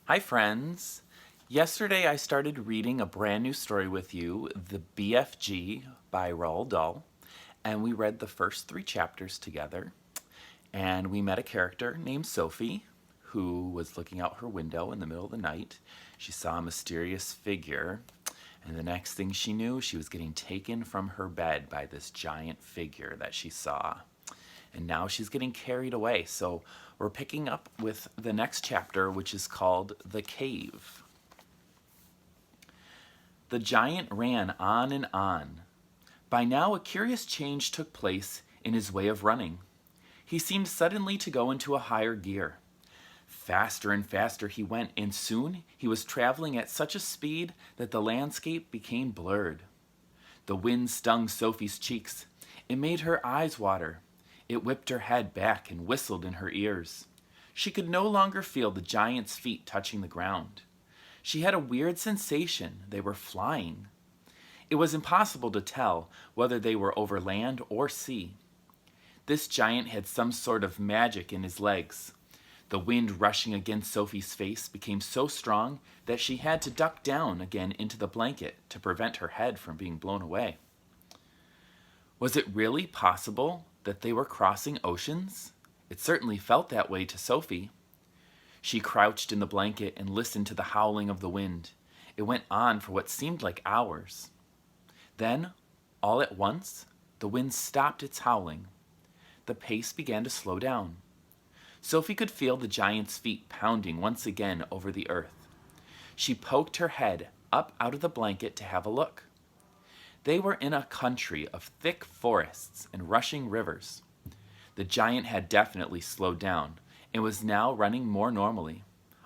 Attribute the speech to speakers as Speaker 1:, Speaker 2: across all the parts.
Speaker 1: Hi, friends. Yesterday I started reading a brand new story with you, The BFG by Roald Dahl, and we read the first 3 chapters together. And we met a character named Sophie who was looking out her window in the middle of the night. She saw a mysterious figure, and the next thing she knew, she was getting taken from her bed by this giant figure that she saw. And now she's getting carried away. So we're picking up with the next chapter, which is called The Cave. The giant ran on and on. By now, a curious change took place in his way of running. He seemed suddenly to go into a higher gear. Faster and faster he went, and soon he was traveling at such a speed that the landscape became blurred. The wind stung Sophie's cheeks. It made her eyes water. It whipped her head back and whistled in her ears. She could no longer feel the giant's feet touching the ground. She had a weird sensation they were flying. It was impossible to tell whether they were over land or sea. This giant had some sort of magic in his legs. The wind rushing against Sophie's face became so strong that she had to duck down again into the blanket to prevent her head from being blown away. Was it really possible that they were crossing oceans? It certainly felt that way to Sophie. She crouched in the blanket and listened to the howling of the wind. It went on for what seemed like hours. Then, all at once, the wind stopped its howling. The pace began to slow down. Sophie could feel the giant's feet pounding once again over the earth. She poked her head up out of the blanket to have a look. They were in a country of thick forests and rushing rivers. The giant had definitely slowed down and was now running more normally,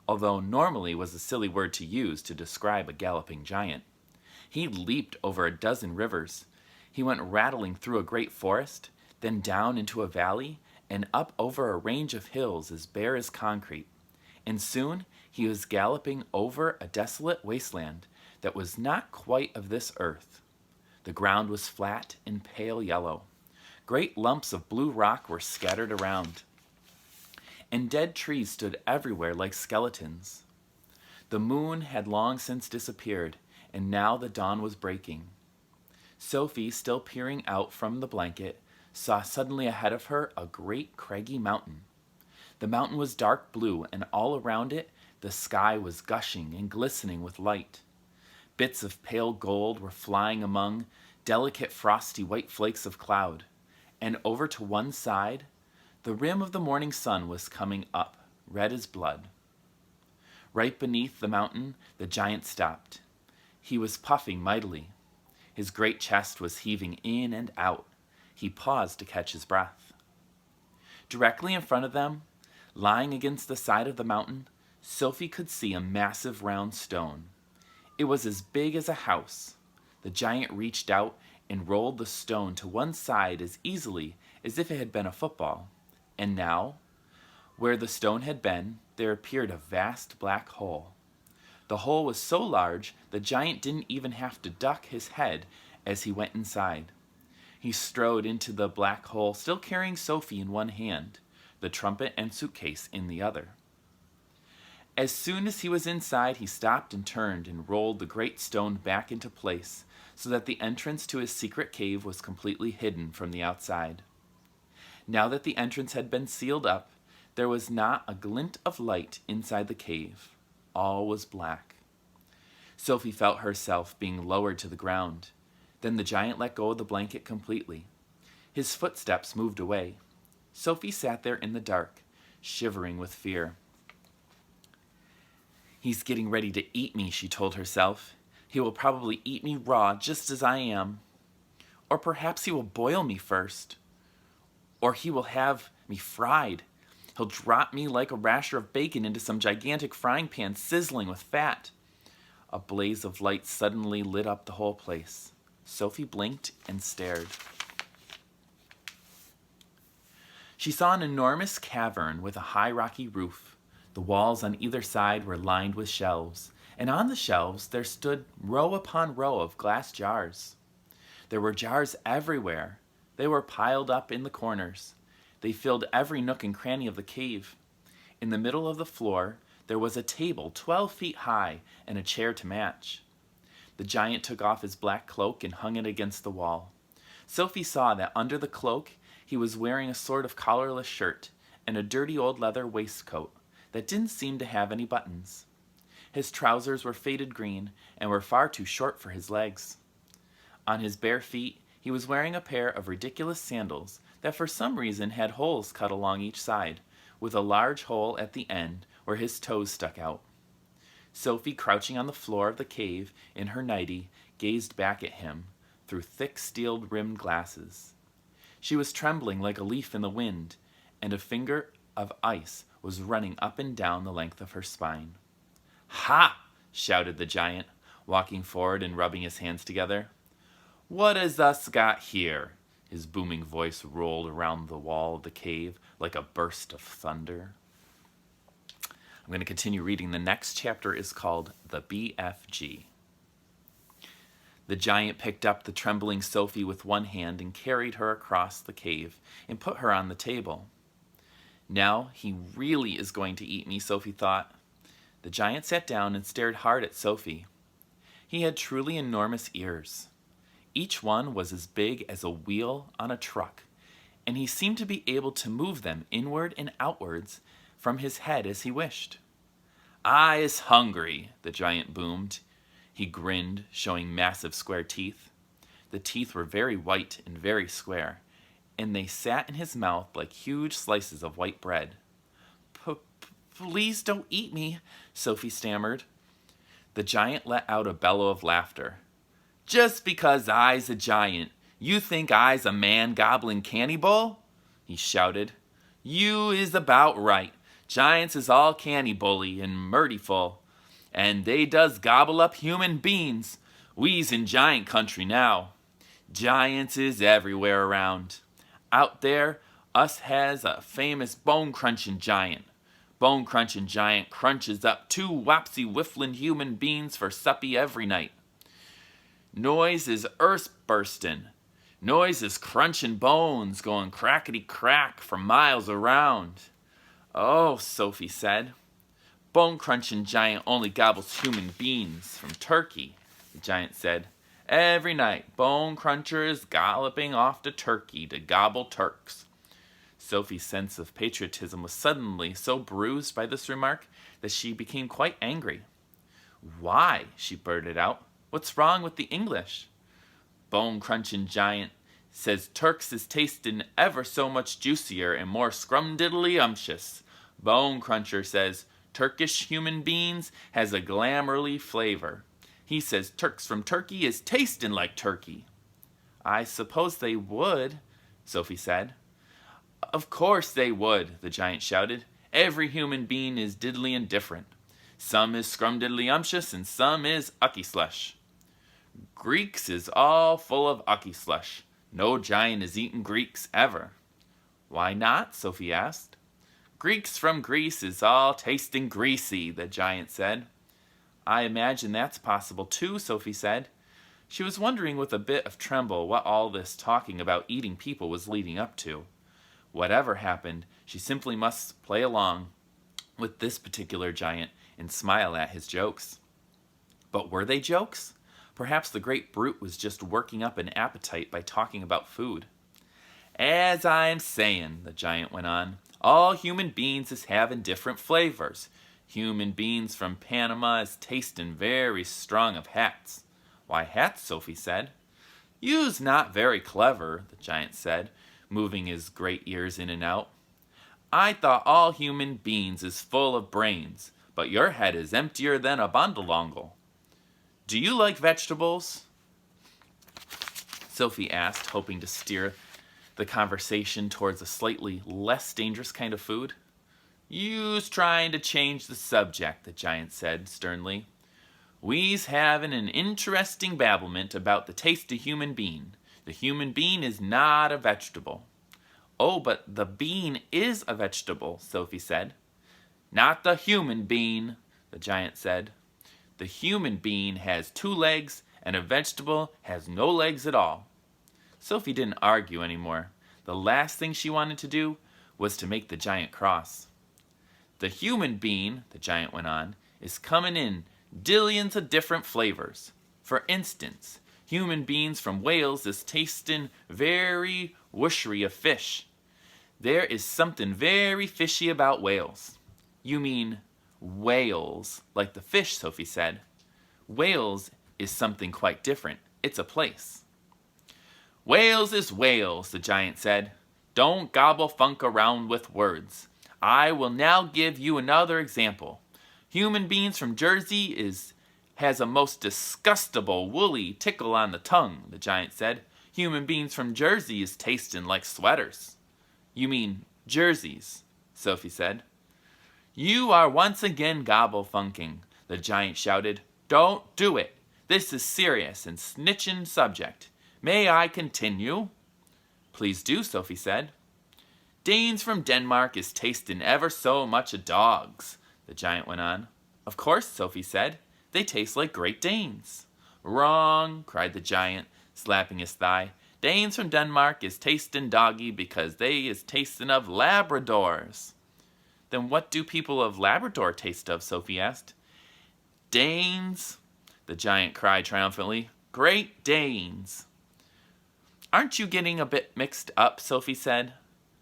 Speaker 1: although normally was a silly word to use to describe a galloping giant. He leaped over a dozen rivers. He went rattling through a great forest, then down into a valley, and up over a range of hills as bare as concrete. And soon he was galloping over a desolate wasteland that was not quite of this earth. The ground was flat and pale yellow. Great lumps of blue rock were scattered around, and dead trees stood everywhere like skeletons. The moon had long since disappeared, and now the dawn was breaking. Sophie, still peering out from the blanket, saw suddenly ahead of her a great craggy mountain. The mountain was dark blue, and all around it the sky was gushing and glistening with light. Bits of pale gold were flying among delicate frosty white flakes of cloud, and over to one side, the rim of the morning sun was coming up, red as blood. Right beneath the mountain, the giant stopped. He was puffing mightily. His great chest was heaving in and out. He paused to catch his breath. Directly in front of them, lying against the side of the mountain, Sophie could see a massive round stone. It was as big as a house. The giant reached out and rolled the stone to one side as easily as if it had been a football. And now, where the stone had been, there appeared a vast black hole. The hole was so large the giant didn't even have to duck his head as he went inside. He strode into the black hole, still carrying Sophie in one hand, the trumpet and suitcase in the other. As soon as he was inside, he stopped and turned and rolled the great stone back into place so that the entrance to his secret cave was completely hidden from the outside. Now that the entrance had been sealed up, there was not a glint of light inside the cave. All was black. Sophie felt herself being lowered to the ground. Then the giant let go of the blanket completely. His footsteps moved away. Sophie sat there in the dark, shivering with fear. "He's getting ready to eat me," she told herself. "He will probably eat me raw just as I am. Or perhaps he will boil me first. Or he will have me fried. He'll drop me like a rasher of bacon into some gigantic frying pan sizzling with fat." A blaze of light suddenly lit up the whole place. Sophie blinked and stared. She saw an enormous cavern with a high rocky roof. The walls on either side were lined with shelves, and on the shelves there stood row upon row of glass jars. There were jars everywhere. They were piled up in the corners. They filled every nook and cranny of the cave. In the middle of the floor, there was a table 12 feet high and a chair to match. The giant took off his black cloak and hung it against the wall. Sophie saw that under the cloak he was wearing a sort of collarless shirt and a dirty old leather waistcoat that didn't seem to have any buttons. His trousers were faded green and were far too short for his legs. On his bare feet he was wearing a pair of ridiculous sandals that for some reason had holes cut along each side, with a large hole at the end where his toes stuck out. Sophie, crouching on the floor of the cave in her nightie, gazed back at him through thick steel-rimmed glasses. She was trembling like a leaf in the wind, and a finger of ice was running up and down the length of her spine. "Ha!" shouted the giant, walking forward and rubbing his hands together. "What has us got here?" His booming voice rolled around the wall of the cave like a burst of thunder. I'm going to continue reading. The next chapter is called The BFG. The giant picked up the trembling Sophie with one hand and carried her across the cave and put her on the table. Now he really is going to eat me, Sophie thought. The giant sat down and stared hard at Sophie. He had truly enormous ears. Each one was as big as a wheel on a truck, and he seemed to be able to move them inward and outwards from his head as he wished. "I is hungry," the giant boomed. He grinned, showing massive square teeth. The teeth were very white and very square, and they sat in his mouth like huge slices of white bread. Please don't eat me," Sophie stammered. The giant let out a bellow of laughter. "Just because I's a giant, you think I's a man-gobbling cannibal?" he shouted. "You is about right. Giants is all cannibally and murderful, and they does gobble up human beings. We's in giant country now. Giants is everywhere around. Out there, us has a famous bone-crunching giant. Bone-crunching giant crunches up 2 wapsy-whifflin' human beings for suppy every night. Noise is earth-burstin'. Noise is crunchin' bones going crackety-crack for miles around." "Oh," Sophie said. "Bone-crunching giant only gobbles human beings from Turkey," the giant said. "Every night, Bone Cruncher is galloping off to Turkey to gobble Turks." Sophie's sense of patriotism was suddenly so bruised by this remark that she became quite angry. "Why?" she blurted out. "What's wrong with the English?" "Bone-crunching giant says Turks is tastin' ever so much juicier and more scrumdiddly-umptious. Bone Cruncher says Turkish human beans has a glamourly flavor. He says Turks from Turkey is tastin' like turkey." "I suppose they would," Sophie said. "Of course they would," the giant shouted. "Every human being is diddly and different. Some is scrumdiddly-umptious and some is ucky-slush. Greeks is all full of ucky-slush. No giant is eaten Greeks ever." "Why not?" Sophie asked. "Greeks from Greece is all tasting greasy," the giant said. "I imagine that's possible too," Sophie said. She was wondering with a bit of tremble what all this talking about eating people was leading up to. Whatever happened, she simply must play along with this particular giant and smile at his jokes. But were they jokes? Perhaps the great brute was just working up an appetite by talking about food. "As I'm sayin'," the giant went on, "all human beings is having different flavors. Human beings from Panama is tastin' very strong of hats." "Why hats?" Sophie said. "You's not very clever," the giant said, moving his great ears in and out. "I thought all human beings is full of brains, but your head is emptier than a bondalongle. Do you like vegetables?" Sophie asked, hoping to steer the conversation towards a slightly less dangerous kind of food. "You's trying to change the subject," the giant said sternly. "We's having an interesting babblement about the taste of human bean. The human bean is not a vegetable." "Oh, but the bean is a vegetable," Sophie said. "Not the human bean," the giant said. "The human bean has 2 legs, and a vegetable has no legs at all." Sophie didn't argue anymore. The last thing she wanted to do was to make the giant cross. The human bean, the giant went on, is coming in dillions of different flavors. For instance, human beans from whales is tasting very whooshery of fish. There is something very fishy about whales. You mean whales, like the fish, Sophie said. Wales is something quite different. It's a place. Wales is Wales, the giant said. Don't gobble funk around with words. I will now give you another example. Human beans from Jersey has a most disgustable woolly tickle on the tongue, the giant said. Human beans from Jersey is tasting like sweaters. You mean jerseys, Sophie said. You are once again gobble funking, the giant shouted. Don't do it. This is serious and snitching subject. May I continue? Please do, Sophie said. Danes from Denmark is tasting ever so much of dogs, the giant went on. Of course, Sophie said. They taste like Great Danes. Wrong, cried the giant, slapping his thigh. Danes from Denmark is tasting doggy because they is tasting of Labradors. Then what do people of Labrador taste of, Sophie asked. Danes, the giant cried triumphantly. Great Danes. Aren't you getting a bit mixed up, Sophie said.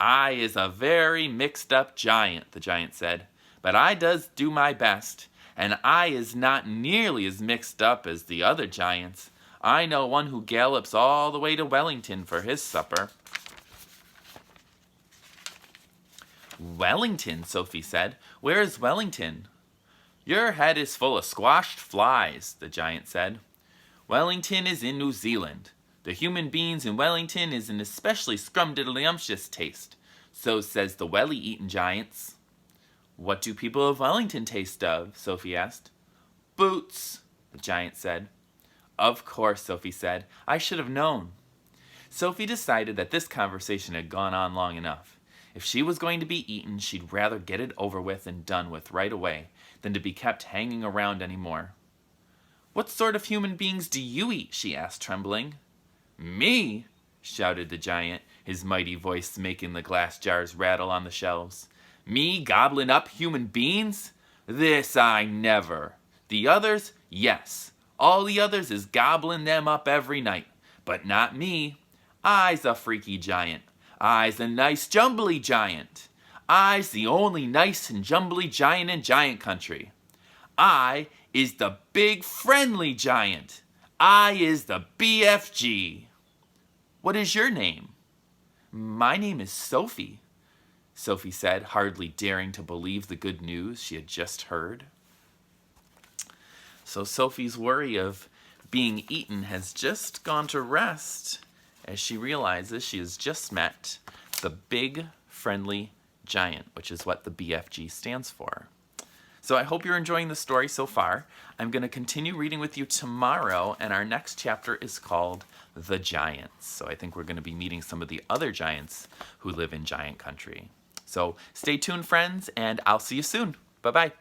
Speaker 1: I is a very mixed up giant, the giant said. But I does do my best, and I is not nearly as mixed up as the other giants. I know one who gallops all the way to Wellington for his supper. Wellington, Sophie said. Where is Wellington? Your head is full of squashed flies, the giant said. Wellington is in New Zealand. The human beings in Wellington is an especially scrumdiddlyumptious taste. So says the welly-eating giants. What do people of Wellington taste of? Sophie asked. Boots, the giant said. Of course, Sophie said. I should have known. Sophie decided that this conversation had gone on long enough. If she was going to be eaten, she'd rather get it over with and done with right away than to be kept hanging around any more. What sort of human beings do you eat? She asked, trembling. Me? Shouted the giant, his mighty voice making the glass jars rattle on the shelves. Me gobbling up human beings? This I never. The others, yes. All the others is gobbling them up every night. But not me. I's a freaky giant. I's a nice jumbly giant. I's the only nice and jumbly giant in giant country. I is the big friendly giant. I is the BFG. What is your name? My name is Sophie, Sophie said, hardly daring to believe the good news she had just heard. So Sophie's worry of being eaten has just gone to rest as she realizes she has just met the big friendly giant, which is what the BFG stands for. So I hope you're enjoying the story so far. I'm going to continue reading with you tomorrow, and our next chapter is called The Giants. So I think we're going to be meeting some of the other giants who live in giant country. So stay tuned, friends, and I'll see you soon. Bye-bye.